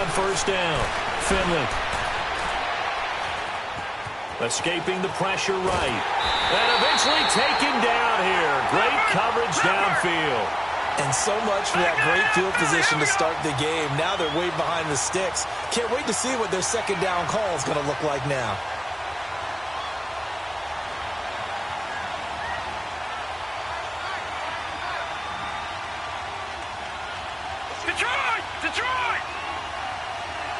on first down. Finley. Escaping the pressure right. And eventually taken down here. Great coverage downfield. And so much for that great field position to start the game. Now they're way behind the sticks. Can't wait to see what their second down call is going to look like now. Detroit! Detroit!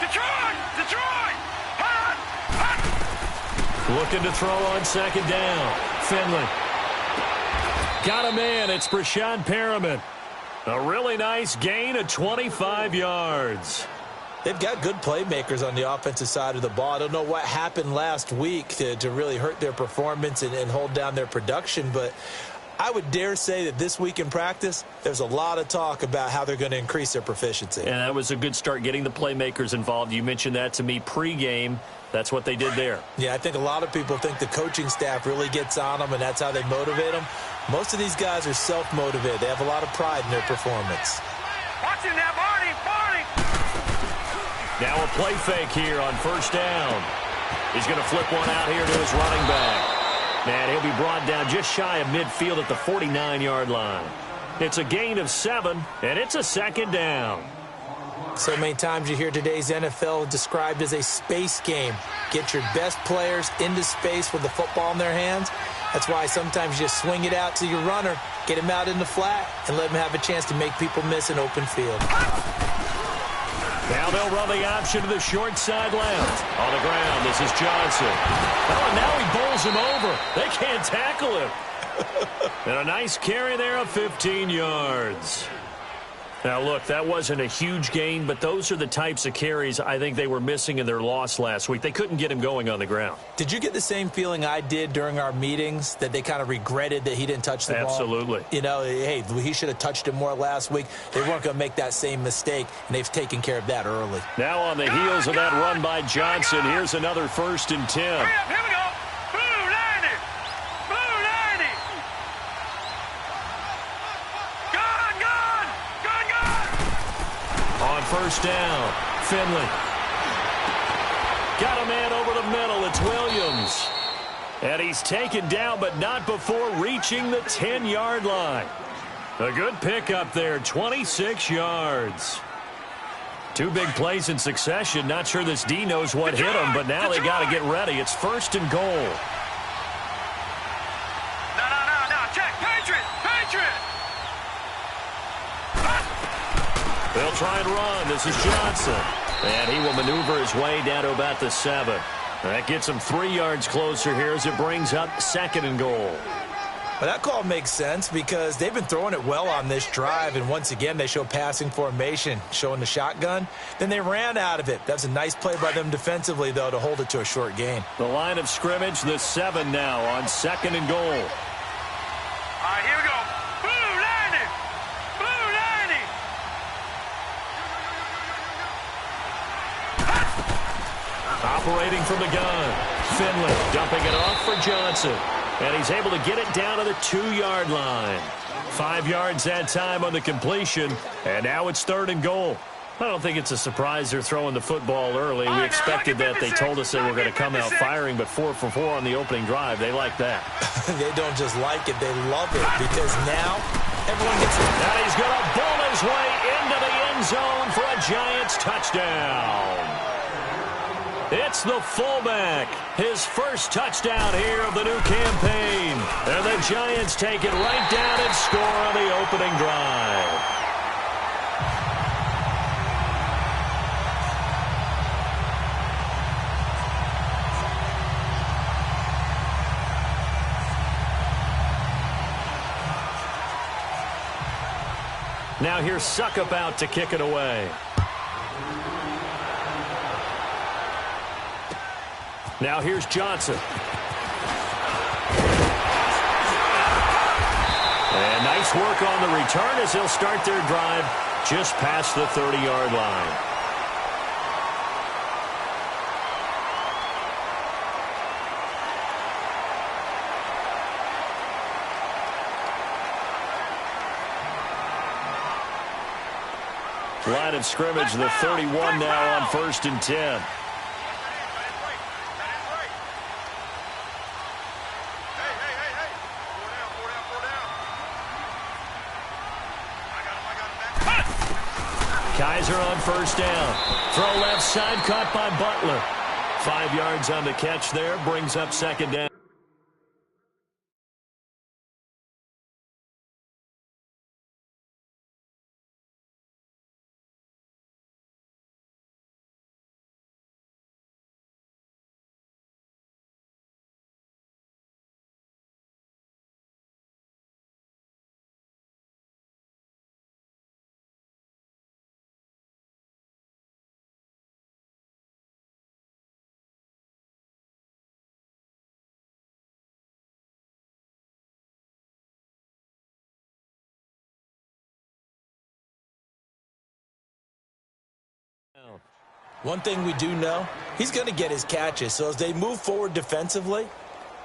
Detroit! Detroit! Hot! Hot! Looking to throw on second down. Finley. Got a man. It's Brashad Perriman. A really nice gain of 25 yards. They've got good playmakers on the offensive side of the ball. I don't know what happened last week to really hurt their performance and hold down their production, but I would dare say that this week in practice, there's a lot of talk about how they're going to increase their proficiency. And that was a good start, getting the playmakers involved. You mentioned that to me pregame. That's what they did there. Yeah, I think a lot of people think the coaching staff really gets on them, and that's how they motivate them. Most of these guys are self-motivated. They have a lot of pride in their performance. Watch him now, Barney! Barney! Now a play fake here on first down. He's going to flip one out here to his running back. And he'll be brought down just shy of midfield at the 49-yard line. It's a gain of 7, and it's a second down. So many times you hear today's NFL described as a space game. Get your best players into space with the football in their hands. That's why sometimes you just swing it out to your runner, get him out in the flat, and let him have a chance to make people miss an open field. Now they'll run the option to the short side left. On the ground, this is Johnson. Oh, and now he bowls him over. They can't tackle him. And a nice carry there of 15 yards. Now, look, that wasn't a huge gain, but those are the types of carries I think they were missing in their loss last week. They couldn't get him going on the ground. Did you get the same feeling I did during our meetings, that they kind of regretted that he didn't touch the ball? Absolutely. You know, hey, he should have touched it more last week. They weren't going to make that same mistake, and they've taken care of that early. Now on the heels of that run by Johnson, here's another 1st and 10. Hurry up, here we go! Blue 90! Blue 90! Gone, gone! Gone, gone! On first down, Finley. Got a man over the middle. It's Williams. And he's taken down, but not before reaching the 10-yard line. A good pickup there, 26 yards. 2 big plays in succession. Not sure this D knows what hit him, but now they got to get ready. It's 1st and goal. No. Check. Patriot! Patriot! They'll try and run. This is Johnson. And he will maneuver his way down to about the 7. That gets him 3 yards closer here as it brings up 2nd and goal. Well, that call makes sense because they've been throwing it well on this drive, and once again they show passing formation, showing the shotgun. Then they ran out of it. That's a nice play by them defensively, though, to hold it to a short gain. The line of scrimmage, the 7 now on 2nd and goal. All right, here we go. Blue 90! Blue 90! Operating from the gun. Finley dumping it off for Johnson. And he's able to get it down to the 2-yard line. 5 yards that time on the completion. And now it's 3rd and goal. I don't think it's a surprise they're throwing the football early. We expected that. They told us they were going to come out firing, but 4 for 4 on the opening drive. They like that. They don't just like it, they love it, because now everyone gets it. And he's going to bowl his way into the end zone for a Giants touchdown. It's the fullback. His first touchdown here of the new campaign. And the Giants take it right down and score on the opening drive. Now here's Suckup out to kick it away. Now here's Johnson. And nice work on the return as they'll start their drive just past the 30-yard line. Line of scrimmage, the 31 now on 1st and 10. Kaiser on 1st down. Throw left side, caught by Butler. 5 yards on the catch there, brings up 2nd down. One thing we do know, he's going to get his catches. So as they move forward defensively,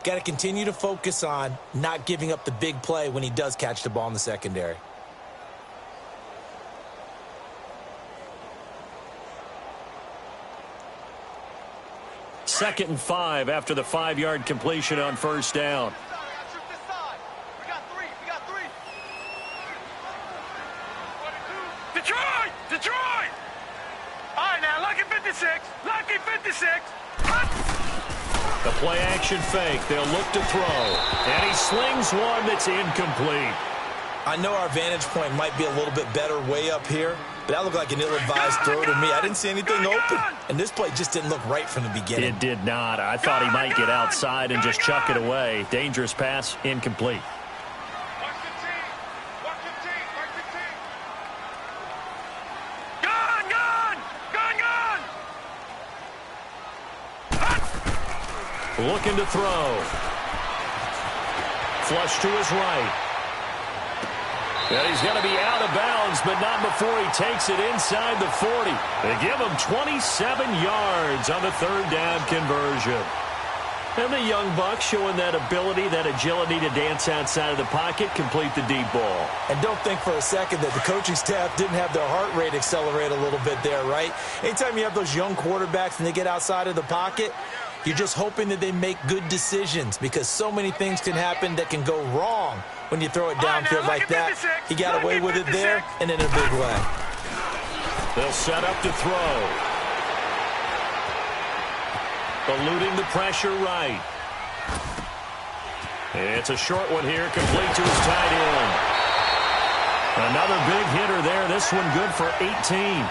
got to continue to focus on not giving up the big play when he does catch the ball in the secondary. Second and 5 after the 5-yard completion on 1st down. Detroit! Detroit! All right, now, lucky 56. Lucky 56. The play action fake. They'll look to throw. And he slings one that's incomplete. I know our vantage point might be a little bit better way up here, but that looked like an ill-advised throw to me. I didn't see anything open. And this play just didn't look right from the beginning. It did not. I thought he might get outside and just chuck it away. Dangerous pass, incomplete. Looking to throw. Flush to his right. And he's going to be out of bounds, but not before he takes it inside the 40. They give him 27 yards on the 3rd down conversion. And the young buck showing that ability, that agility to dance outside of the pocket, complete the deep ball. And don't think for a second that the coaching staff didn't have their heart rate accelerate a little bit there, right? Anytime you have those young quarterbacks and they get outside of the pocket, you're just hoping that they make good decisions because so many things can happen that can go wrong when you throw it downfield like that. He got away with it there and in a big way. They'll set up to throw. Eluding the pressure right. It's a short one here, complete to his tight end. Another big hitter there. This one good for 18.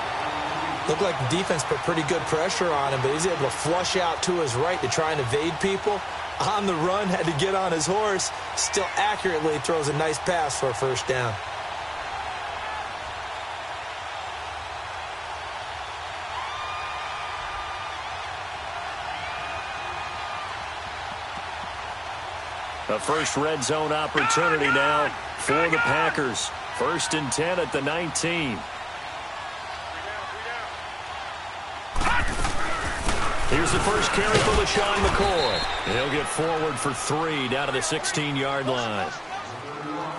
Looked like the defense put pretty good pressure on him, but he's able to flush out to his right to try and evade people. On the run, had to get on his horse. Still accurately throws a nice pass for a 1st down. The first red zone opportunity now for the Packers. 1st and 10 at the 19. Here's the first carry for LaShawn McCoy. He'll get forward for 3 down to the 16-yard line.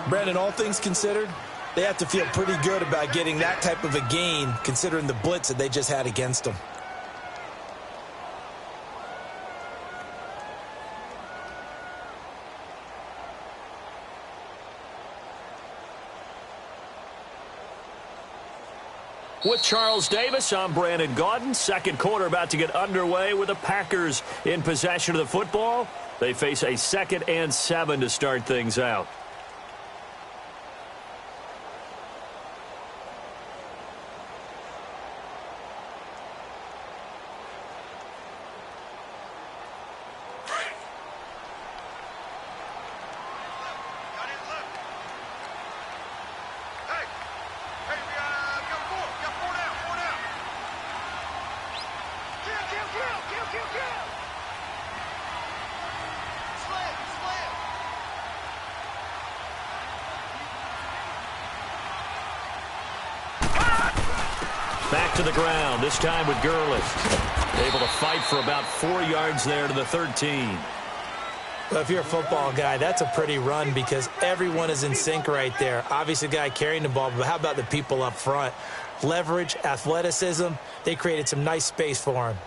Brandon, all things considered, they have to feel pretty good about getting that type of a gain considering the blitz that they just had against them. With Charles Davis, I'm Brandon Gaudin. Second quarter about to get underway with the Packers in possession of the football. They face a 2nd and 7 to start things out. Back to the ground, this time with Gurley. Able to fight for about 4 yards there to the 13. Well, if you're a football guy, that's a pretty run because everyone is in sync right there. Obviously, the guy carrying the ball, but how about the people up front? leverage, athleticism. They created some nice space for him.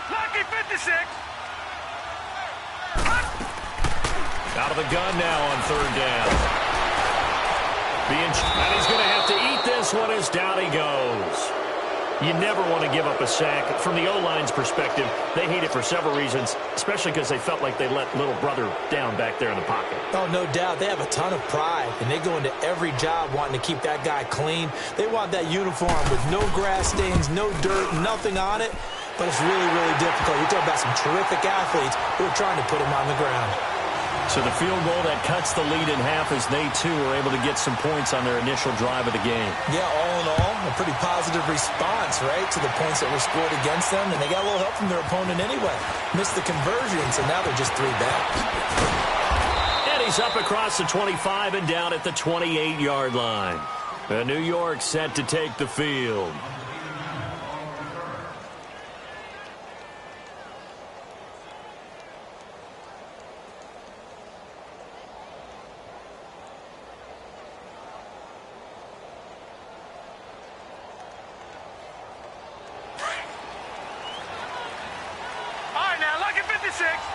Lucky 56. Out of the gun now on third down. And he's going to have to eat this one as down he goes. You never want to give up a sack. From the O-line's perspective, they hate it for several reasons, especially because they felt like they let little brother down back there in the pocket. Oh, no doubt. They have a ton of pride, and they go into every job wanting to keep that guy clean. They want that uniform with no grass stains, no dirt, nothing on it. But it's really, really difficult. You're talking about some terrific athletes who are trying to put him on the ground. So the field goal that cuts the lead in half as they, too, are able to get some points on their initial drive of the game. Yeah, all in all, a pretty positive response, right, to the points that were scored against them. And they got a little help from their opponent anyway. Missed the conversion, so now they're just 3 back. And he's up across the 25 and down at the 28-yard line. New York set to take the field.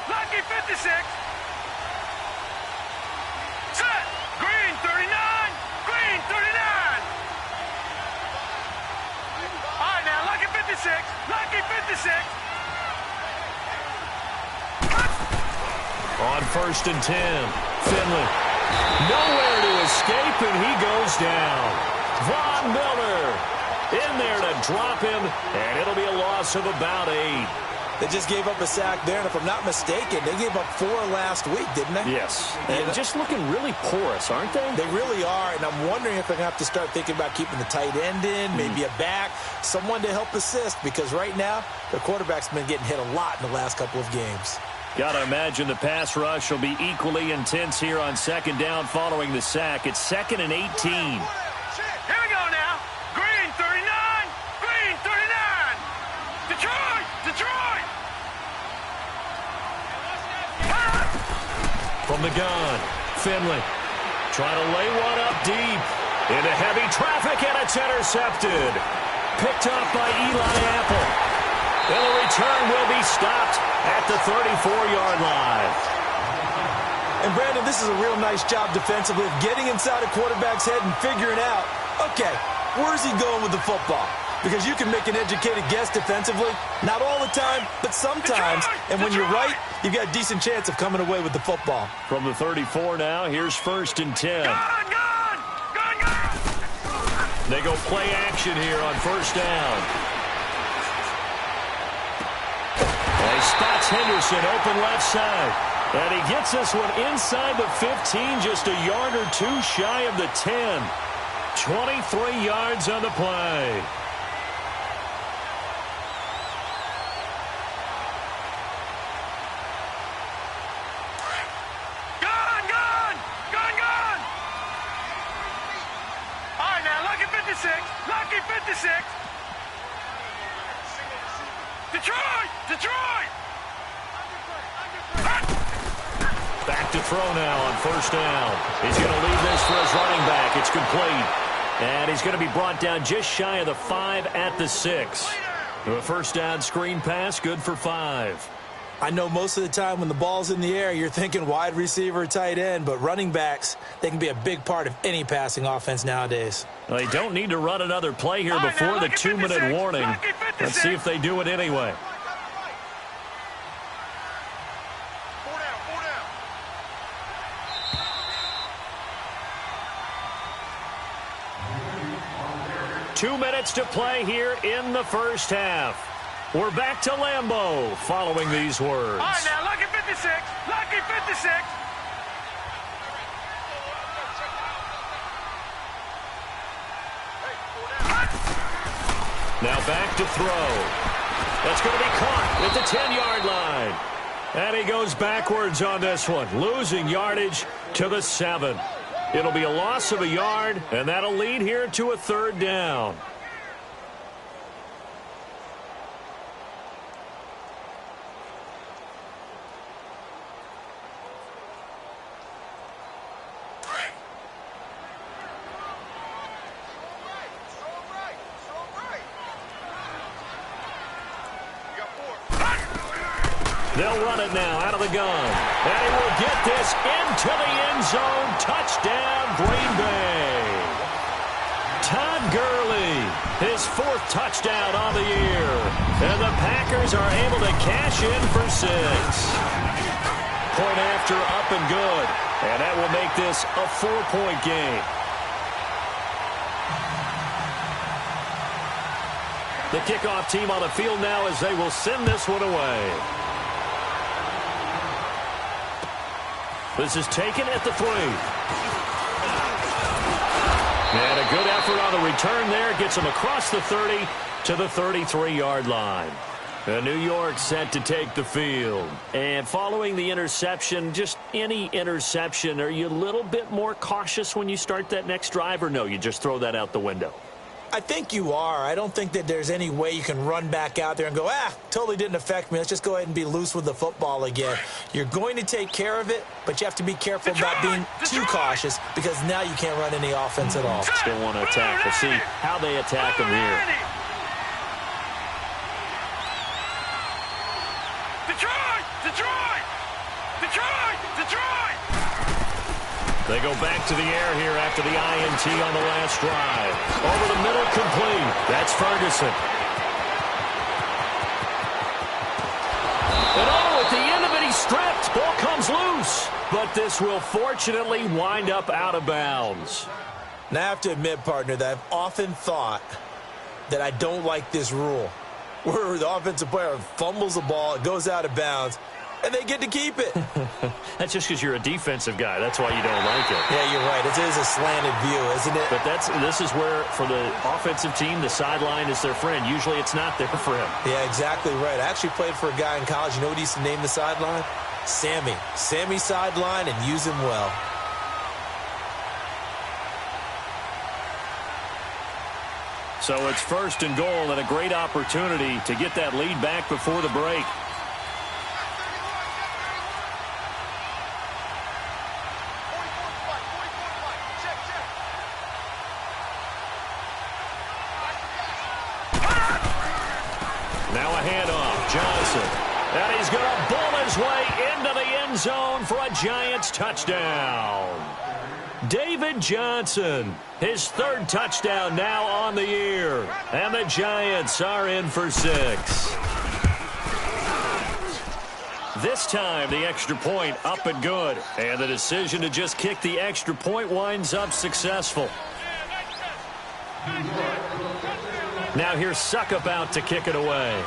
Lucky 56. Set. Green 39. Green 39. All right, now, Lucky 56. Lucky 56. On 1st and 10. Finley. Nowhere to escape, and he goes down. Von Miller in there to drop him, and it'll be a loss of about 8. They just gave up a sack there, and if I'm not mistaken, they gave up 4 last week, didn't they? Yes. And just looking really porous, aren't they? They really are, and I'm wondering if they're going to have to start thinking about keeping the tight end in, maybe a back, someone to help assist, because right now, their quarterback's been getting hit a lot in the last couple of games. Got to imagine the pass rush will be equally intense here on 2nd down following the sack. It's 2nd and 18. Here we go now. Green 39. Green 39. Detroit. Detroit. From the gun, Finley trying to lay one up deep into heavy traffic, and it's intercepted. Picked up by Eli Apple. And the return will be stopped at the 34-yard line. And, Brandon, this is a real nice job defensively of getting inside a quarterback's head and figuring out, okay, where's he going with the football? Because you can make an educated guess defensively, not all the time, but sometimes. And when you're right, you've got a decent chance of coming away with the football. From the 34 now, here's 1st and 10. Gun. They go play action here on 1st down. And he spots Henderson open left side. And he gets this one inside the 15, just a yard or 2 shy of the 10. 23 yards on the play. Lucky 56. Detroit. Back to throw now on 1st down. He's going to leave this for his running back. It's complete. And he's going to be brought down just shy of the 5 at the 6. A 1st down screen pass, good for 5. I know most of the time when the ball's in the air, you're thinking wide receiver, tight end, but running backs, they can be a big part of any passing offense nowadays. Well, they don't need to run another play here before the 2-minute warning. Let's see if they do it anyway. 2 minutes to play here in the 1st half. We're back to Lambeau following these words. All right, now, Lucky 56. Lucky 56. Now back to throw. That's going to be caught at the 10-yard line. And he goes backwards on this one, losing yardage to the 7. It'll be a loss of a yard, and that'll lead here to a 3rd down. They'll run it now out of the gun. And he will get this into the end zone. Touchdown, Green Bay. Todd Gurley, his 4th touchdown on the year. And the Packers are able to cash in for 6. Point after, up and good. And that will make this a 4-point game. The kickoff team on the field now as they will send this one away. This is taken at the 3. And a good effort on the return there. Gets him across the 30 to the 33-yard line. New York set to take the field. And following the interception, just any interception, are you a little bit more cautious when you start that next drive, or no, you just throw that out the window? I think you are. I don't think that there's any way you can run back out there and go, totally didn't affect me. Let's just go ahead and be loose with the football again. You're going to take care of it, but you have to be careful about being too cautious because now you can't run any offense at all. Still want to attack. We'll see how they attack them here. Detroit! Detroit! Detroit! Detroit! They go back to the air here after the INT on the last drive. Over the middle, complete. That's Ferguson. And at the end of it, he's stripped. Ball comes loose. But this will fortunately wind up out of bounds. Now, I have to admit, partner, that I've often thought that I don't like this rule, where the offensive player fumbles the ball, it goes out of bounds, and they get to keep it. That's just because you're a defensive guy. That's why you don't like it. Yeah, you're right. It is a slanted view, isn't it? But this is where, for the offensive team, the sideline is their friend. Usually it's not there for him. Yeah, exactly right. I actually played for a guy in college. You know what he used to name the sideline? Sammy. Sammy sideline, and use him well. So it's 1st and goal and a great opportunity to get that lead back before the break. Now a handoff. Johnson. And he's going to bull his way into the end zone for a Giants touchdown. David Johnson, his 3rd touchdown now on the year. And the Giants are in for 6. This time, the extra point up and good. And the decision to just kick the extra point winds up successful. Now here's Suckup out to kick it away.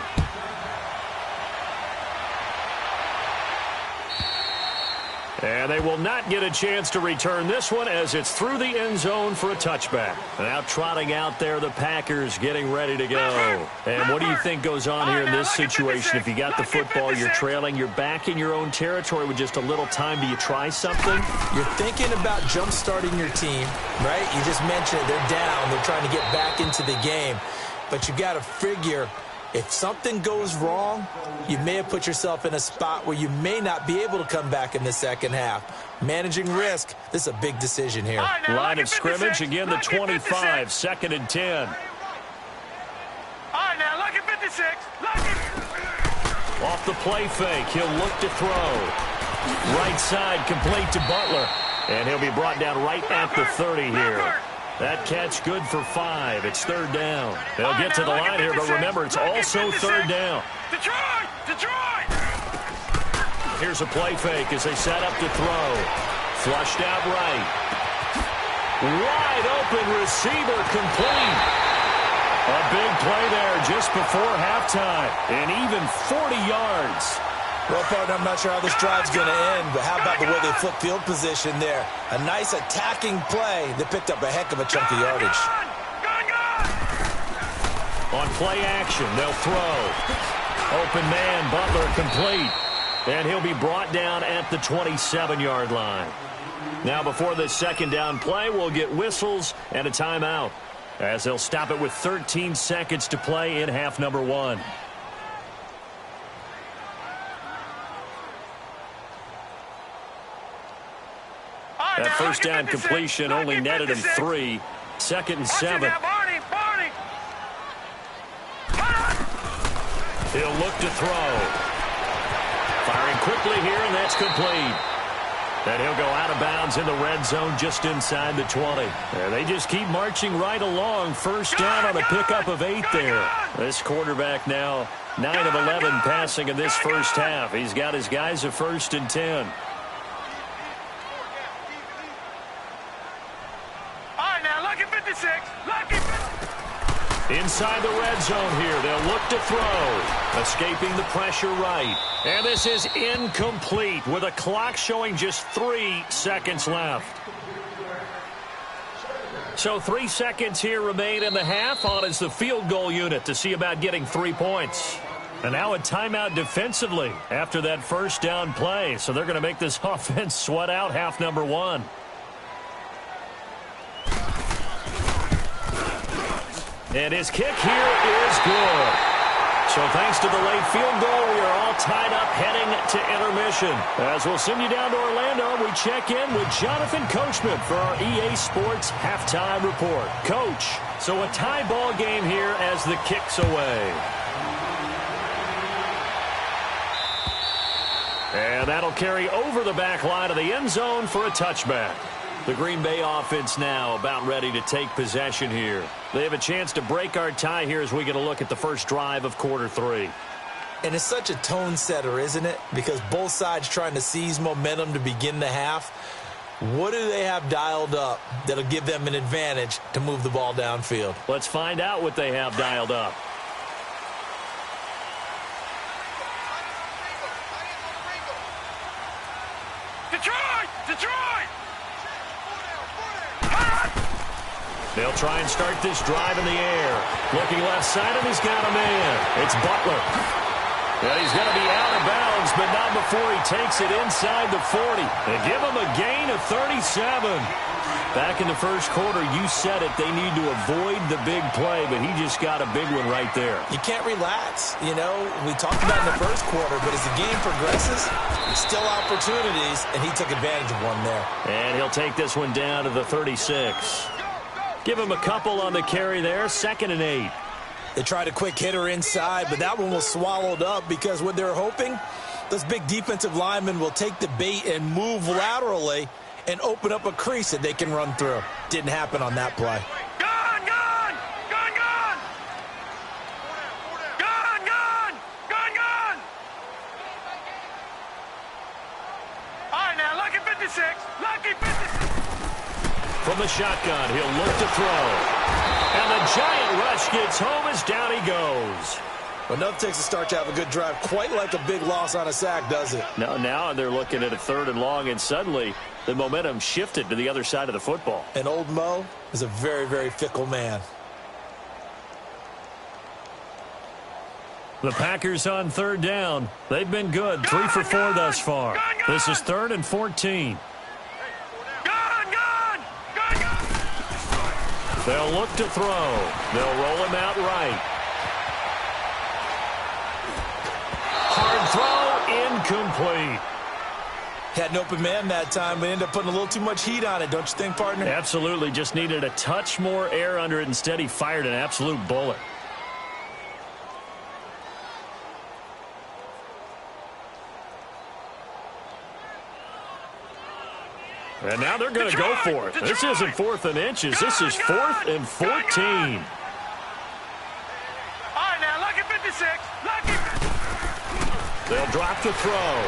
And they will not get a chance to return this one as it's through the end zone for a touchback. Now trotting out there, the Packers getting ready to go. And what do you think goes on here in this situation? If you got the football, you're trailing, you're back in your own territory with just a little time. Do you try something? You're thinking about jump-starting your team, right? You just mentioned it. They're down. They're trying to get back into the game. But you got to figure, if something goes wrong, you may have put yourself in a spot where you may not be able to come back in the second half. Managing risk, this is a big decision here. Line of scrimmage, again the 25, 2nd and 10. All right, now, look at 56. Look at... Off the play fake, he'll look to throw. Right side complete to Butler. And he'll be brought down right at the 30 here. That catch good for 5. It's 3rd down. They'll get to the line here, but remember, it's also 3rd down. Detroit! Detroit! Here's a play fake as they set up to throw. Flushed out right. Wide open receiver complete. A big play there just before halftime. And even 40 yards. Well, partner, I'm not sure how this drive's going to end, but how about the way they flip field position there? A nice attacking play that picked up a heck of a chunk of yardage. On play action, they'll throw. Open man, Butler complete. And he'll be brought down at the 27-yard line. Now before this second down play, we'll get whistles and a timeout, as they'll stop it with 13 seconds to play in half number 1. That first down completion only netted him 3. Second and 7. He'll look to throw. Firing quickly here, and that's complete. And he'll go out of bounds in the red zone just inside the 20. And they just keep marching right along. First down on a pickup of 8 there. This quarterback now 9 of 11 passing in this first half. He's got his guys a 1st and 10. All right, now, lucky 56. Lucky 56. Inside the red zone here. They'll look to throw. Escaping the pressure right. And this is incomplete with a clock showing just 3 seconds left. So 3 seconds here remain in the half. On is the field goal unit to see about getting 3 points. And now a timeout defensively after that first down play. So they're going to make this offense sweat out half number 1. And his kick here is good. So thanks to the late field goal, we are all tied up heading to intermission. As we'll send you down to Orlando, we check in with Jonathan Coachman for our EA Sports Halftime Report. Coach, so a tie ball game here as the kick's away. And that'll carry over the back line of the end zone for a touchback. The Green Bay offense now about ready to take possession here. They have a chance to break our tie here as we get a look at the first drive of quarter 3. And it's such a tone setter, isn't it? Because both sides trying to seize momentum to begin the half. What do they have dialed up that'll give them an advantage to move the ball downfield? Let's find out what they have dialed up. Detroit! Detroit! They'll try and start this drive in the air. Looking left side, and he's got a man. It's Butler. And he's going to be out of bounds, but not before he takes it inside the 40. They give him a gain of 37. Back in the first quarter, you said it, they need to avoid the big play, but he just got a big one right there. You can't relax. You know, we talked about in the first quarter, but as the game progresses, still opportunities, and he took advantage of one there. And he'll take this one down to the 36. Give him a couple on the carry there, 2nd and 8. They tried a quick hitter inside, but that one was swallowed up because what they're hoping, those big defensive linemen will take the bait and move laterally and open up a crease that they can run through. Didn't happen on that play. Gone! Gone! Gone! Gone! Gone! Gone! Gone! Gone! All right, now, lucky 56. Lucky 56. From the shotgun, he'll look to throw. And the giant rush gets home as down he goes. Well, enough takes a start to have a good drive. Quite like a big loss on a sack, does it? Now they're looking at a 3rd and long, and suddenly the momentum shifted to the other side of the football. And old Mo is a very, very fickle man. The Packers on 3rd down. They've been good, 3 for 4 thus far. This is 3rd and 14. They'll look to throw. They'll roll him out right. Hard throw, incomplete. Had an open man that time, but ended up putting a little too much heat on it, don't you think, partner? Absolutely. Just needed a touch more air under it. Instead, he fired an absolute bullet. And now they're going to go for it. This isn't 4th and inches. This is 4th and 14. All right, now, lucky 56. Lucky 56. They'll drop the throw.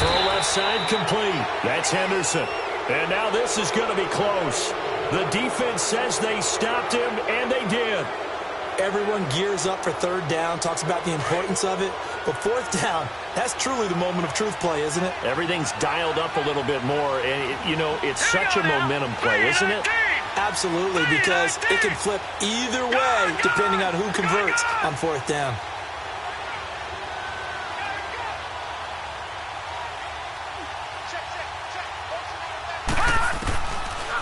Throw left side complete. That's Henderson. And now this is going to be close. The defense says they stopped him, and they did. Everyone gears up for 3rd down, talks about the importance of it. But 4th down, that's truly the moment of truth play, isn't it? Everything's dialed up a little bit more. And, you know, it's such a momentum play, isn't it? Absolutely, because it can flip either way depending on who converts on fourth down.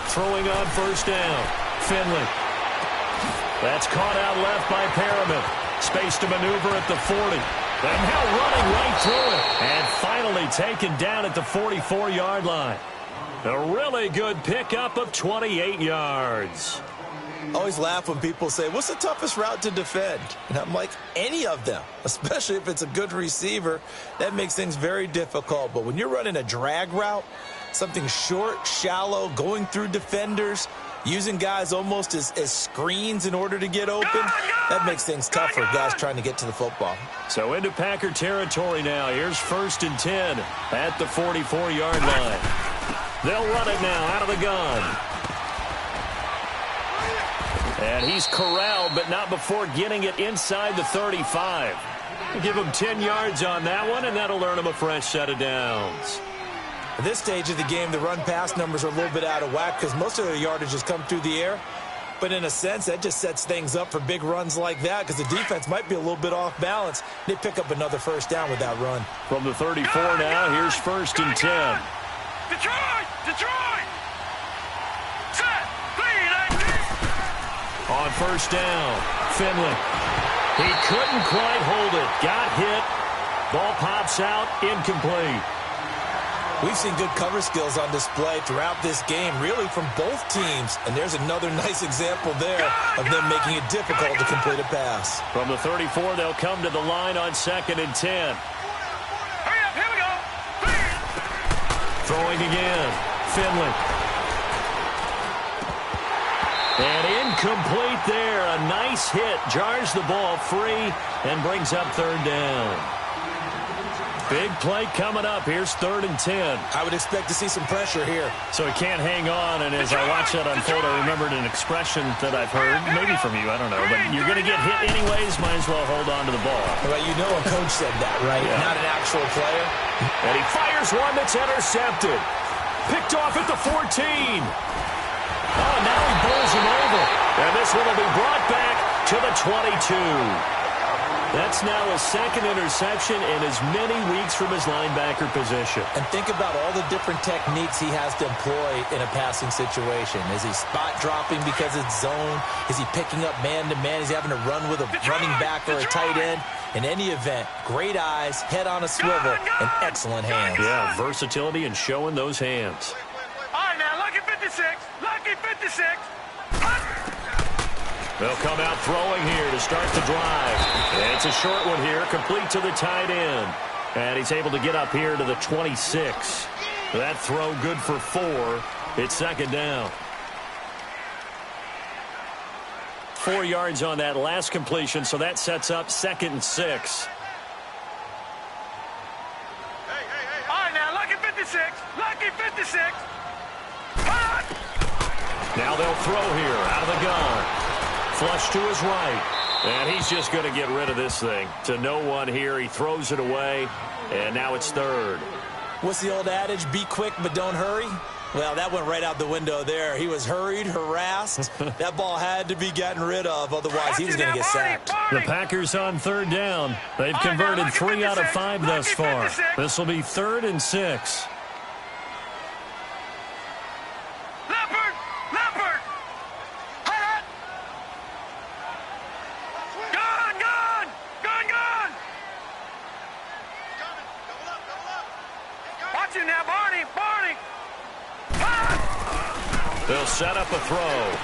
Throwing on first down. Finley. That's caught out left by Perriman. Space to maneuver at the 40. And now running right through it. And finally taken down at the 44-yard line. A really good pickup of 28 yards. I always laugh when people say, what's the toughest route to defend? And I'm like, any of them, especially if it's a good receiver. That makes things very difficult. But when you're running a drag route, something short, shallow, going through defenders, using guys almost as screens in order to get open, that makes things tough for guys trying to get to the football. So into Packer territory now. Here's 1st and 10 at the 44-yard line. They'll run it now out of the gun. And he's corralled, but not before getting it inside the 35. We'll give him 10 yards on that one, and that'll earn him a fresh set of downs. At this stage of the game, the run-pass numbers are a little bit out of whack because most of their yardage has come through the air. But in a sense, that just sets things up for big runs like that because the defense might be a little bit off balance. They pick up another first down with that run. From the 34 now, here's 1st and 10. Detroit! Detroit! Set! On first down, Finley. He couldn't quite hold it. Got hit. Ball pops out, incomplete. We've seen good cover skills on display throughout this game, really from both teams. And there's another nice example there of them making it difficult to complete a pass. From the 34, they'll come to the line on 2nd and 10. Hurry up, here we go. Throwing again, Finley. And incomplete there. A nice hit. Jars the ball free and brings up 3rd down. Big play coming up. Here's 3rd and 10. I would expect to see some pressure here. So he can't hang on, and as I watch that unfold, I remembered an expression that I've heard, maybe from you, I don't know, but you're going to get hit anyways, might as well hold on to the ball. Well, you know a coach said that, right? Yeah. Not an actual player. And he fires one that's intercepted. Picked off at the 14. Oh, now he bowls him over. And this one will be brought back to the 22. That's now his 2nd interception in as many weeks from his linebacker position. And think about all the different techniques he has to employ in a passing situation. Is he spot dropping because it's zone? Is he picking up man-to-man? Is he having to run with a running back or a tight end? In any event, great eyes, head on a swivel, and excellent hands. Yeah, versatility and showing those hands. All right, now, lucky 56. Lucky 56. They'll come out throwing here to start the drive. It's a short one here, complete to the tight end. And he's able to get up here to the 26. That throw good for 4. It's 2nd down. 4 yards on that last completion, so that sets up 2nd and 6. All right, now, lucky 56. Lucky 56. Now they'll throw here out of the gun. Flush to his right. And he's just going to get rid of this thing. To no one here. He throws it away. And now it's 3rd. What's the old adage? Be quick, but don't hurry. Well, that went right out the window there. He was hurried, harassed. That ball had to be gotten rid of. Otherwise, he was going to get sacked. The Packers on 3rd down. They've converted 3 out of 5 thus far. This will be 3rd and 6. They'll set up a throw.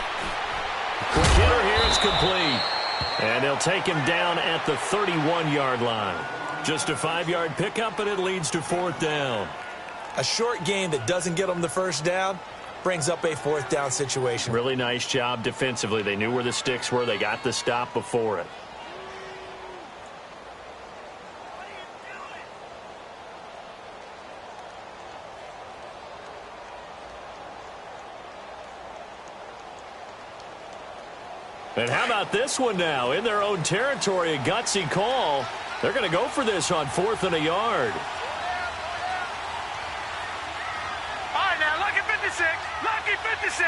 Quick hitter here, it's complete. And they'll take him down at the 31-yard line. Just a 5-yard pickup, but it leads to 4th down. A short game that doesn't get them the first down brings up a 4th down situation. Really nice job defensively. They knew where the sticks were. They got the stop before it. And how about this one now? In their own territory, a gutsy call. They're going to go for this on 4th and a yard. All right, now, lucky 56. Lucky 56.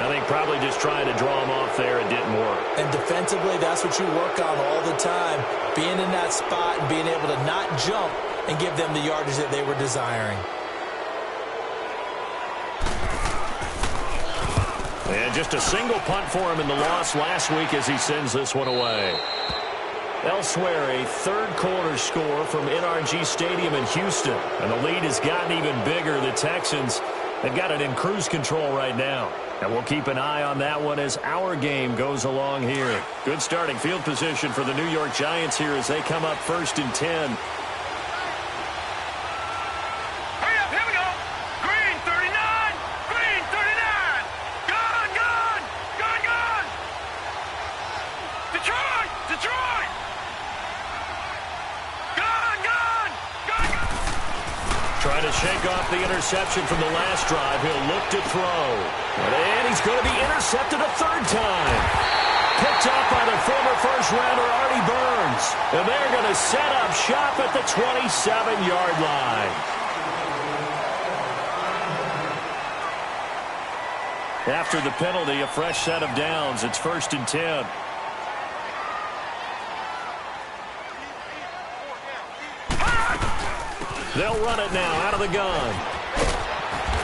I think probably just trying to draw him off there. It didn't work. And defensively, that's what you work on all the time. Being in that spot and being able to not jump and give them the yardage that they were desiring. And just a single punt for him in the loss last week as he sends this one away. Elsewhere, a third-quarter score from NRG Stadium in Houston. And the lead has gotten even bigger. The Texans, they've got it in cruise control right now. And we'll keep an eye on that one as our game goes along here. Good starting field position for the New York Giants here as they come up 1st and 10. Trying to shake off the interception from the last drive. He'll look to throw. And he's going to be intercepted a third time. Picked up by the former first-rounder Artie Burns. And they're going to set up shop at the 27-yard line. After the penalty, a fresh set of downs. It's 1st and 10. They'll run it now out of the gun.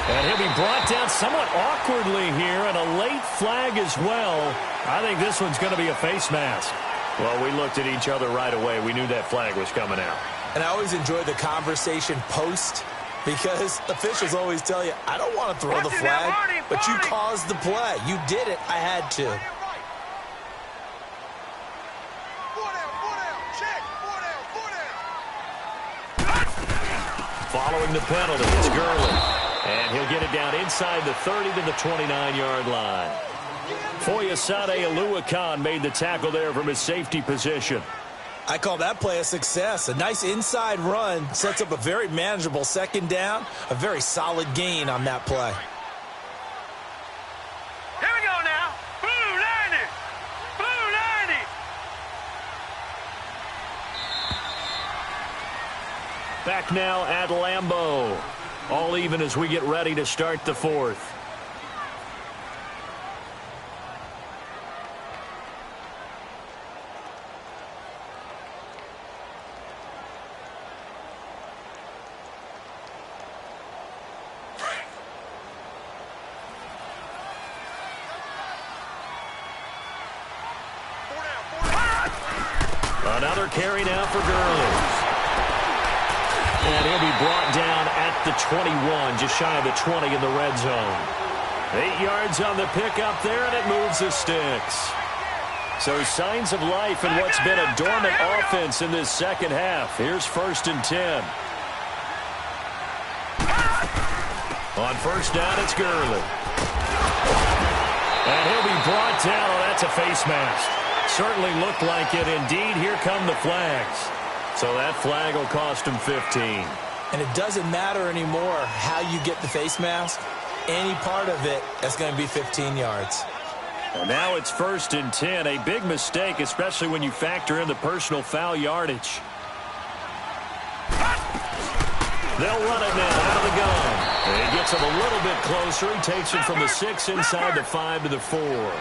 And he'll be brought down somewhat awkwardly here, and a late flag as well. I think this one's going to be a face mask. Well, we looked at each other right away. We knew that flag was coming out. And I always enjoy the conversation post because officials always tell you, I don't want to throw the flag, but you caused the play. You did it. I had to. Following the penalty, it's Gurley. And he'll get it down inside the 30 to the 29-yard line. Foyesade Oluwakan made the tackle there from his safety position. I call that play a success. A nice inside run sets up a very manageable second down. A very solid gain on that play. Here we go now. Blue 90. Blue 90. Back now at Lambeau. All even as we get ready to start the fourth. Another carry now for Gurley. And he'll be brought down at the 21, just shy of the 20 in the red zone. 8 yards on the pickup there, and it moves the sticks. So signs of life in what's been a dormant offense in this second half. Here's 1st and 10. On first down, it's Gurley. And he'll be brought down. Oh, that's a face mask. Certainly looked like it. Indeed, here come the flags. So that flag will cost him 15. And it doesn't matter anymore how you get the face mask. Any part of it, that's going to be 15 yards. And now it's 1st and 10. A big mistake, especially when you factor in the personal foul yardage. They'll run it now out of the gun. And he gets him a little bit closer. He takes him from the 6 inside the 5 to the 4.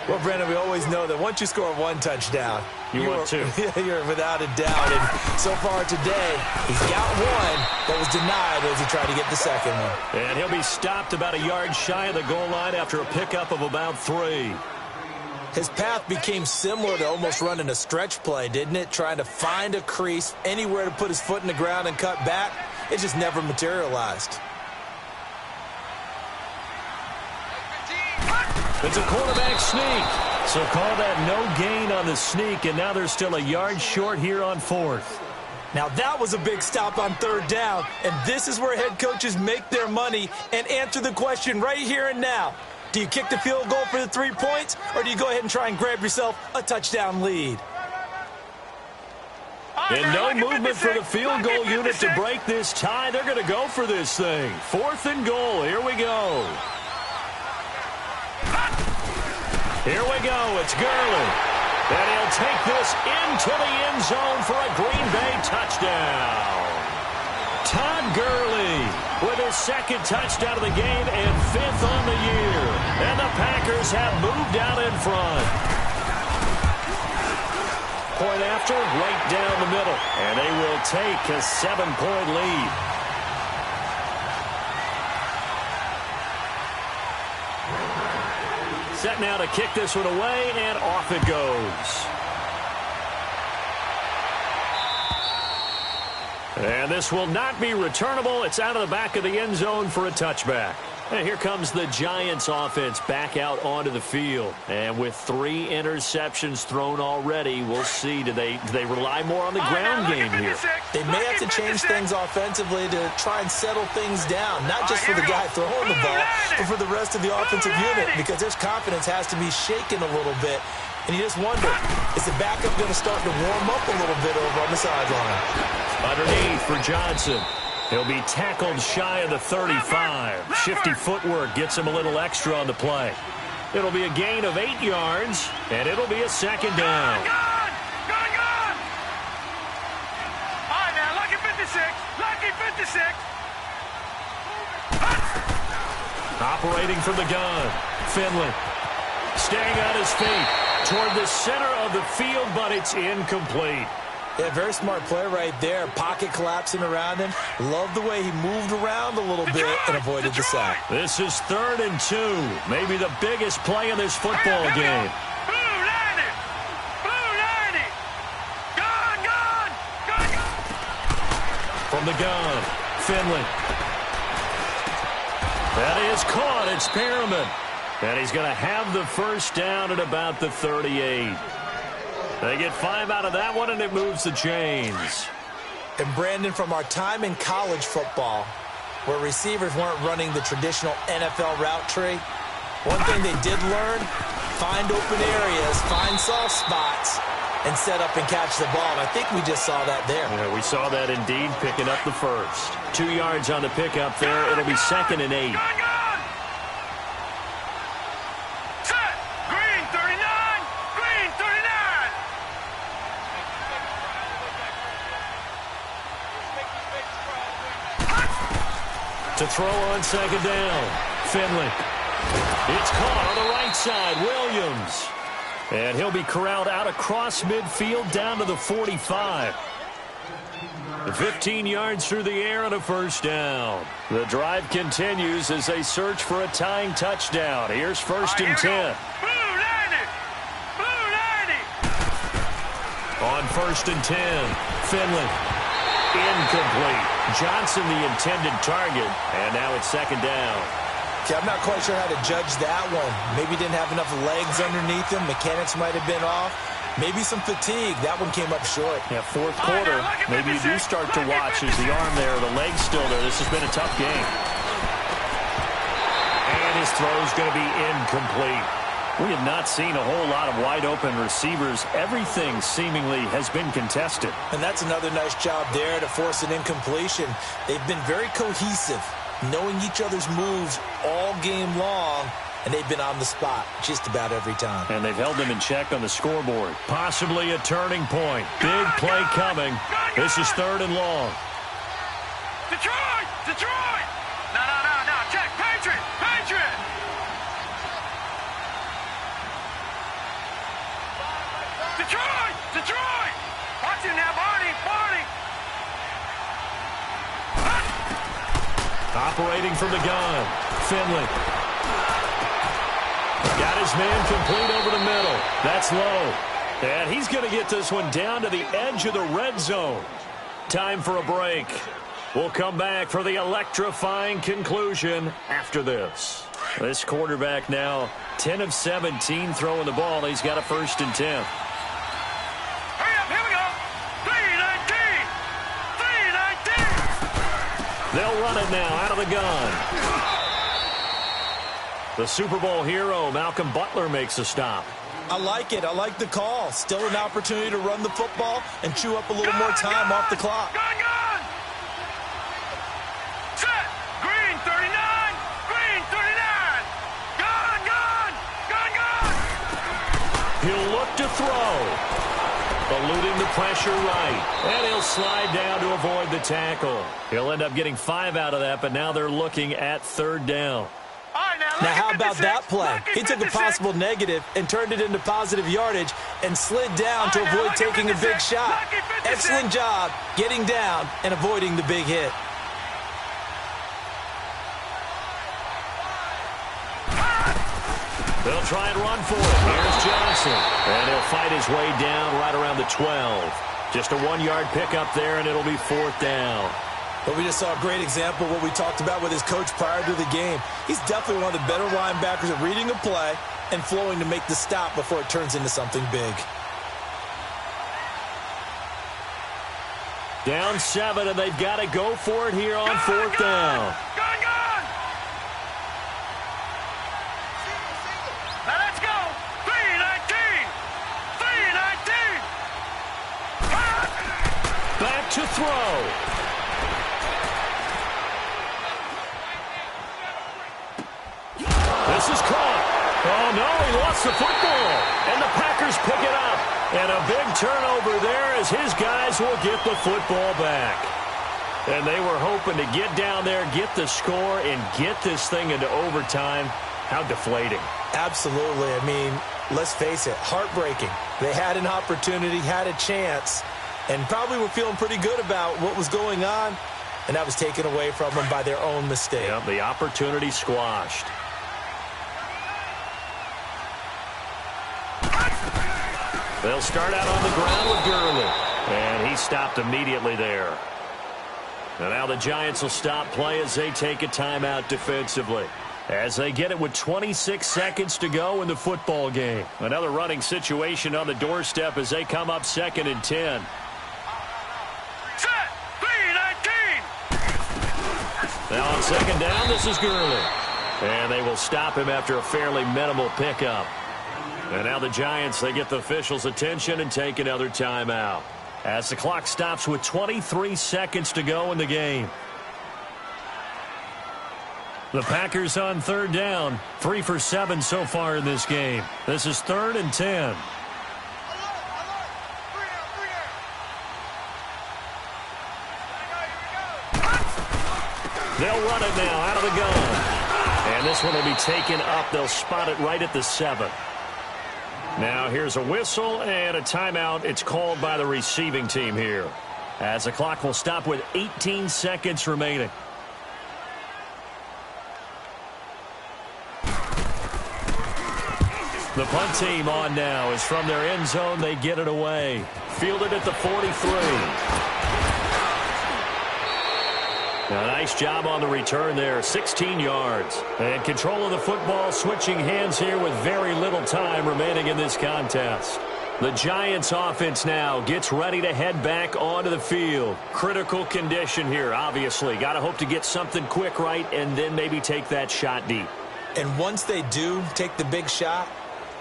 Well, Brandon, we always know that once you score one touchdown, you're without a doubt. And so far today, he's got one, but was denied as he tried to get the second one. And he'll be stopped about a yard shy of the goal line after a pickup of about 3. His path became similar to almost running a stretch play, didn't it? Trying to find a crease, anywhere to put his foot in the ground and cut back. It just never materialized. It's a quarterback sneak. So call that no gain on the sneak, and now they're still a yard short here on 4th. Now that was a big stop on 3rd down, and this is where head coaches make their money and answer the question right here and now. Do you kick the field goal for the 3 points, or do you go ahead and try and grab yourself a touchdown lead? And no movement for the field goal unit to break this tie. They're going to go for this thing. 4th and goal. Here we go. Here we go. It's Gurley. And he'll take this into the end zone for a Green Bay touchdown. Todd Gurley with his 2nd touchdown of the game and 5th on the year. And the Packers have moved out in front. Point after, right down the middle. And they will take a 7-point lead. Set now to kick this one away, and off it goes. And this will not be returnable. It's out of the back of the end zone for a touchback. And here comes the Giants offense back out onto the field. And with 3 interceptions thrown already, we'll see. Do they rely more on the ground game here? They may have to change things offensively to try and settle things down. Not just for the guy throwing the ball, but for the rest of the offensive unit. Because their confidence has to be shaken a little bit. And you just wonder, is the backup going to start to warm up a little bit over on the sideline? Underneath for Johnson. He'll be tackled shy of the 35. Shifty footwork gets him a little extra on the play. It'll be a gain of 8 yards, and it'll be a second down. Good! All right, now, lucky 56. Lucky 56. Operating from the gun. Finley staying on his feet toward the center of the field, but it's incomplete. Yeah, very smart play right there. Pocket collapsing around him. Love the way he moved around a little bit and avoided the sack. This is 3rd and 2. Maybe the biggest play in this football game. Blue 90. Gun. From the gun, Finley. That is caught. It's Perriman. And he's going to have the first down at about the 38. They get 5 out of that one, and it moves the chains. And, Brandon, from our time in college football, where receivers weren't running the traditional NFL route tree, one thing they did learn, find open areas, find soft spots, and set up and catch the ball. And I think we just saw that there. Yeah, we saw that indeed, picking up the first. 2 yards on the pickup there. It'll be 2nd and 8. To throw on 2nd down. Finley. It's caught on the right side. Williams. And he'll be corralled out across midfield down to the 45. 15 yards through the air and a first down. The drive continues as they search for a tying touchdown. Here's 1st and 10. Blue 90. On 1st and 10. Finley. Incomplete. Johnson the intended target, and now it's 2nd down. Okay, I'm not quite sure how to judge that one. Maybe didn't have enough legs underneath him. Mechanics might have been off. Maybe some fatigue. That one came up short. Yeah, 4th quarter, maybe you do start to watch as the arm there, the leg's still there. This has been a tough game. And his throw's going to be incomplete. We have not seen a whole lot of wide-open receivers. Everything seemingly has been contested. And that's another nice job there to force an incompletion. They've been very cohesive, knowing each other's moves all game long, and they've been on the spot just about every time. And they've held them in check on the scoreboard. Possibly a turning point. Big play coming. This is 3rd and long. Detroit! No. Check. Patriot! Detroit! Watch him now, Barney! Operating from the gun. Finley. Got his man complete over the middle. That's low. And he's going to get this one down to the edge of the red zone. Time for a break. We'll come back for the electrifying conclusion after this. This quarterback now 10 of 17 throwing the ball. He's got a 1st and 10. Hurry up, here we go! 3-19! They'll run it now out of the gun. The Super Bowl hero, Malcolm Butler, makes a stop. I like it. I like the call. Still an opportunity to run the football and chew up a little more time off the clock. Gun! Set! Green 39! Green 39! Gun! He'll look to throw. Eluding the pressure right. And he'll slide down to avoid the tackle. He'll end up getting 5 out of that, but now they're looking at 3rd down. All right, now, Now, how about that play? He took a possible negative and turned it into positive yardage and slid down to avoid taking a big shot. Excellent job getting down and avoiding the big hit. They'll try and run for it. Here's Johnson. And he'll fight his way down right around the 12. Just a 1-yard pickup there, and it'll be 4th down. But we just saw a great example of what we talked about with his coach prior to the game. He's definitely one of the better linebackers at reading a play and flowing to make the stop before it turns into something big. Down 7, and they've got to go for it here on 4th down. Now let's go. 3-19. 3-19. Back to throw. This is caught. Oh, no, he lost the football. And the Packers pick it up. And a big turnover there as his guys will get the football back. And they were hoping to get down there, get the score, and get this thing into overtime. How deflating. Absolutely. I mean, let's face it, heartbreaking. They had an opportunity, had a chance, and probably were feeling pretty good about what was going on, and that was taken away from them by their own mistake. Yeah, the opportunity squashed. They'll start out on the ground with Gurley. And he stopped immediately there. And now the Giants will stop play as they take a timeout defensively. As they get it with 26 seconds to go in the football game. Another running situation on the doorstep as they come up 2nd and 10. Set. 3-19. Now on 2nd down, this is Gurley. And they will stop him after a fairly minimal pickup. And now the Giants, they get the officials' attention and take another timeout. As the clock stops with 23 seconds to go in the game. The Packers on 3rd down. 3 for 7 so far in this game. This is 3rd and 10. They'll run it now out of the gun. And this one will be taken up. They'll spot it right at the 7. Now here's a whistle and a timeout. It's called by the receiving team here. As the clock will stop with 18 seconds remaining. The punt team on now is from their end zone. They get it away. Fielded at the 43. A nice job on the return there, 16 yards. And control of the football, switching hands here with very little time remaining in this contest. The Giants offense now gets ready to head back onto the field. Critical condition here, obviously. Got to hope to get something quick right and then maybe take that shot deep. And once they do take the big shot,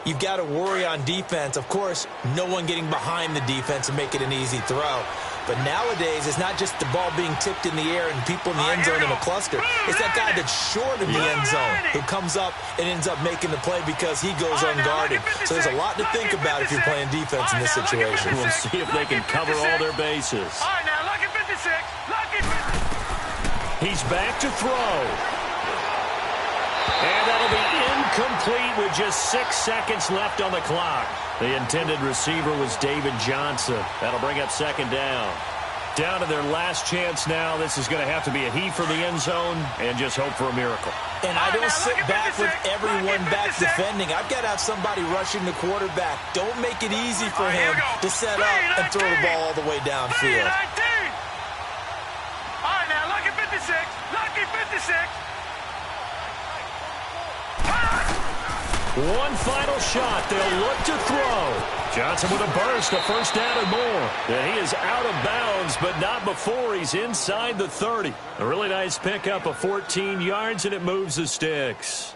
you've got to worry on defense. Of course, no one getting behind the defense and make it an easy throw. But nowadays, it's not just the ball being tipped in the air and people in the end zone in a cluster. It's that guy that's short of the end zone who comes up and ends up making the play because he goes unguarded. So there's a lot to think about if you're playing defense in this situation. We'll see if they can cover all their bases. All right, now, lucky 56. Lucky 50. He's back to throw. And that'll be incomplete with just 6 seconds left on the clock. The intended receiver was David Johnson. That'll bring up 2nd down. Down to their last chance now. This is going to have to be a heave for the end zone and just hope for a miracle. And I don't sit back with everyone back defending. I've got to have somebody rushing the quarterback. Don't make it easy for him to set up and throw the ball all the way downfield. 3-19. All right, now, lucky 56. Lucky 56. One final shot. They'll look to throw. Johnson with a burst, a 1st down and more. And he is out of bounds, but not before he's inside the 30. A really nice pickup of 14 yards, and it moves the sticks.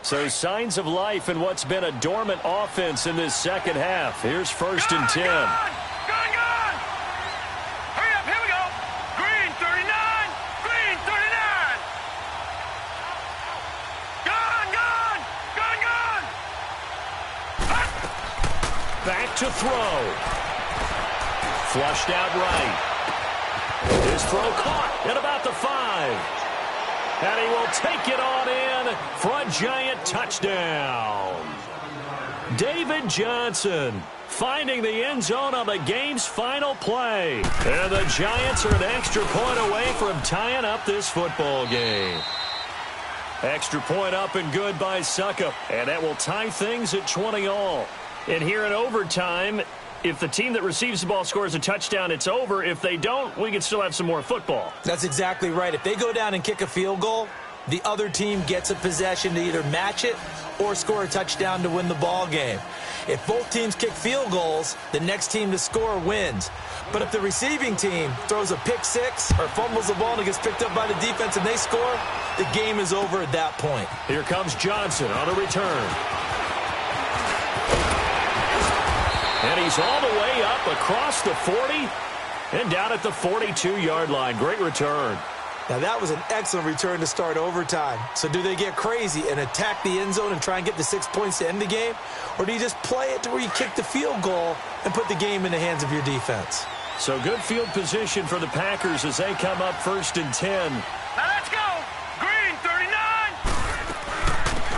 So signs of life in what's been a dormant offense in this 2nd half. Here's 1st and 10. Gone. Hurry up, here we go. Green 39. Green 39. Back to throw. Flushed out right. His throw caught at about the 5. And he will take it on in for a giant touchdown. David Johnson finding the end zone on the game's final play. And the Giants are an extra point away from tying up this football game. Extra point up and good by Suckup. And that will tie things at 20 all. And here in overtime, if the team that receives the ball scores a touchdown, it's over. If they don't, we can still have some more football. That's exactly right. If they go down and kick a field goal, the other team gets a possession to either match it or score a touchdown to win the ball game. If both teams kick field goals, the next team to score wins. But if the receiving team throws a pick six or fumbles the ball and it gets picked up by the defense and they score, the game is over at that point. Here comes Johnson on a return. And he's all the way up across the 40 and down at the 42-yard line. Great return. Now, that was an excellent return to start overtime. So do they get crazy and attack the end zone and try and get the 6 points to end the game? Or do you just play it to where you kick the field goal and put the game in the hands of your defense? So good field position for the Packers as they come up 1st and 10. Now let's go. Green, 39.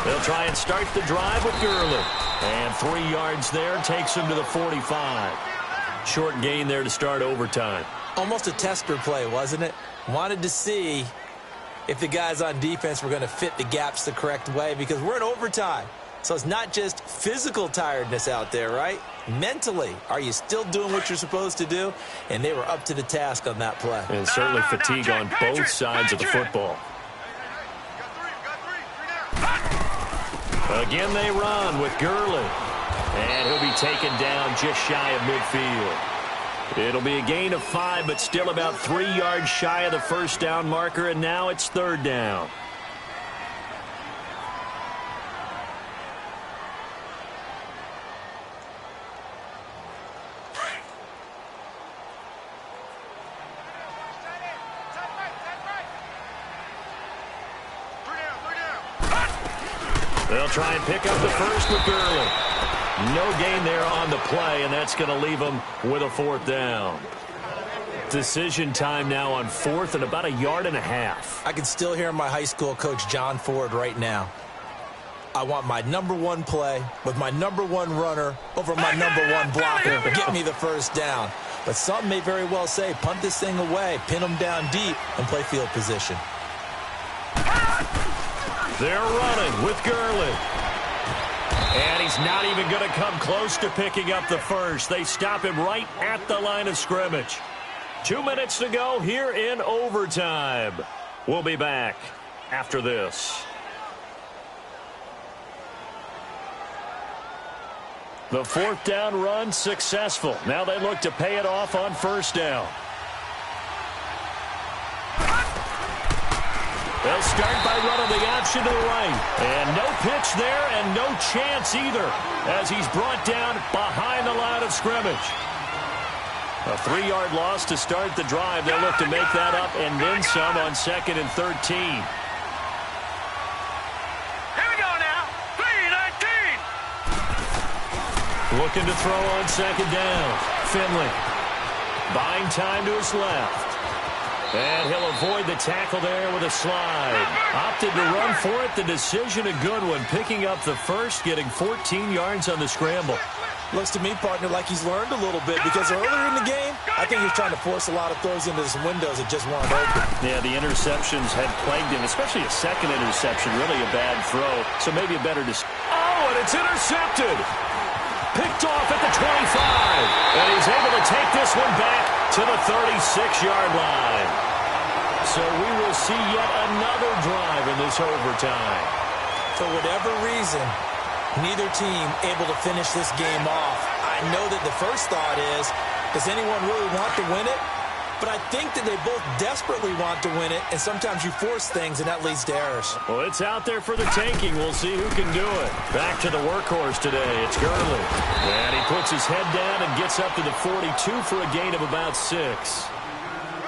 They'll try and start the drive with Gurley. And 3 yards there takes him to the 45. Short gain there to start overtime. Almost a tester play, wasn't it? Wanted to see if the guys on defense were going to fit the gaps the correct way because we're in overtime. So it's not just physical tiredness out there, right? Mentally, are you still doing what you're supposed to do? And they were up to the task on that play. And certainly fatigue on both sides of the football. Again, they run with Gurley. And he'll be taken down just shy of midfield. It'll be a gain of 5, but still about 3 yards shy of the first down marker, and now it's 3rd down. They'll try and pick up the first with Gurley. No gain there on the play, and that's going to leave them with a 4th down. Decision time now on 4th and about 1.5 yards. I can still hear my high school coach, John Ford, right now. I want my #1 play with my #1 runner over my #1 blocker. Get me the first down. But some may very well say, punt this thing away, pin them down deep, and play field position. They're running with Gurley. And he's not even going to come close to picking up the first. They stop him right at the line of scrimmage. 2 minutes to go here in overtime. We'll be back after this. The 4th down run successful. Now they look to pay it off on 1st down. They'll start by running the option to the right. And no pitch there and no chance either as he's brought down behind the line of scrimmage. A 3-yard loss to start the drive. They'll look to make that up and then some on 2nd and 13. Here we go now. 3-19. Looking to throw on 2nd down. Finley buying time to his left. And he'll avoid the tackle there with a slide. Opted to run for it. The decision a good one. Picking up the first, getting 14 yards on the scramble. Looks to me, partner, like he's learned a little bit because earlier in the game, I think he was trying to force a lot of throws into some windows that just weren't open. Yeah, the interceptions had plagued him, especially a second interception. Really a bad throw. So maybe a better... Oh, and it's intercepted! Picked off at the 25. And he's able to take this one back to the 36-yard line. So we will see yet another drive in this overtime. For whatever reason, neither team able to finish this game off. I know that the first thought is, does anyone really want to win it? But I think that they both desperately want to win it, and sometimes you force things, and that leads to errors. Well, it's out there for the taking. We'll see who can do it. Back to the workhorse today. It's Gurley. And he puts his head down and gets up to the 42 for a gain of about 6.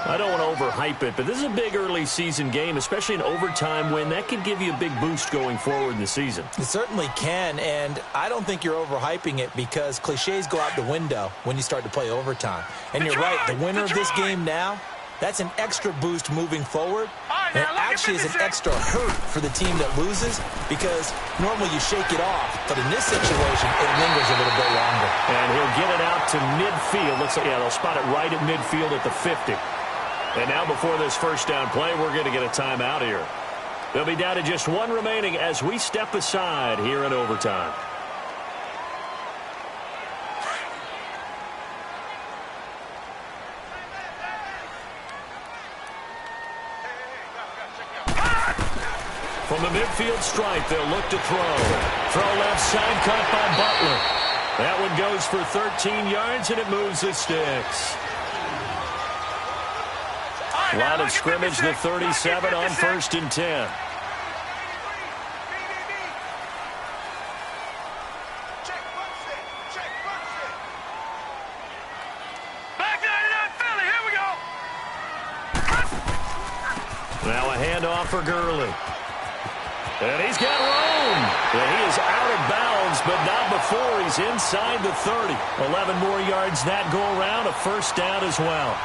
I don't want to overhype it, but this is a big early season game, especially an overtime win. That could give you a big boost going forward in the season. It certainly can, and I don't think you're overhyping it because cliches go out the window when you start to play overtime. And you're right, the winner of this game now, that's an extra boost moving forward. And it actually is an extra hurt for the team that loses because normally you shake it off, but in this situation, it lingers a little bit longer. And he'll get it out to midfield. Looks like, yeah, they'll spot it right at midfield at the 50. And now before this first down play, we're going to get a timeout here. They'll be down to just one remaining as we step aside here in overtime. From the midfield stripe, they'll look to throw. Throw left side, caught by Butler. That one goes for 13 yards, and it moves the sticks. Line of scrimmage, the 37 on 1st and 10. Back 99 Philly, here we go. Now a handoff for Gurley. And he's got room. And he is out of bounds, but not before he's inside the 30. 11 more yards that go around, a first down as well.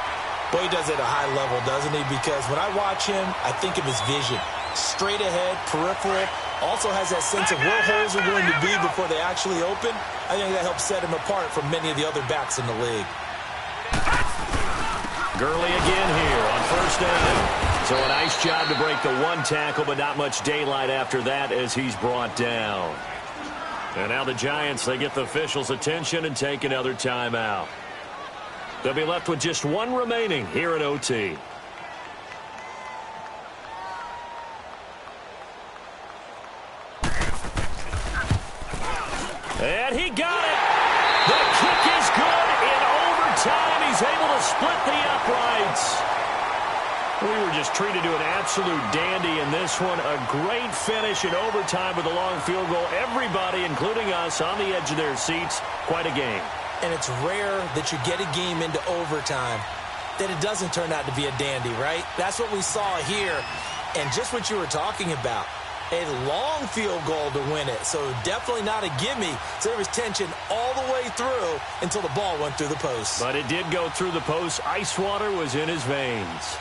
Boy, he does it at a high level, doesn't he? Because when I watch him, I think of his vision. Straight ahead, peripheral, also has that sense of where holes are going to be before they actually open. I think that helps set him apart from many of the other backs in the league. Gurley again here on first down. So a nice job to break the one tackle, but not much daylight after that as he's brought down. And now the Giants, they get the officials' attention and take another timeout. They'll be left with just one remaining here at OT. And he got it. The kick is good in overtime. He's able to split the uprights. We were just treated to an absolute dandy in this one. A great finish in overtime with a long field goal. Everybody, including us, on the edge of their seats. Quite a game. And it's rare that you get a game into overtime that it doesn't turn out to be a dandy, right? That's what we saw here. And just what you were talking about, a long field goal to win it. So definitely not a gimme. So there was tension all the way through until the ball went through the post. But it did go through the post. Ice water was in his veins.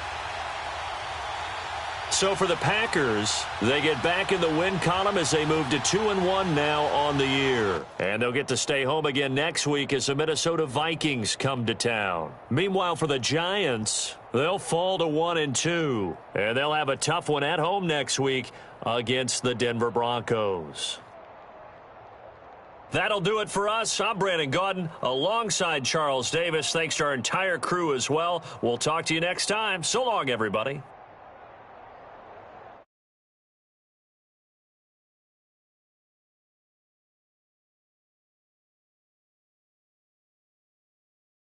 So for the Packers, they get back in the win column as they move to 2-1 now on the year. And they'll get to stay home again next week as the Minnesota Vikings come to town. Meanwhile, for the Giants, they'll fall to 1-2. And they'll have a tough one at home next week against the Denver Broncos. That'll do it for us. I'm Brandon Gaudin alongside Charles Davis. Thanks to our entire crew as well. We'll talk to you next time. So long, everybody.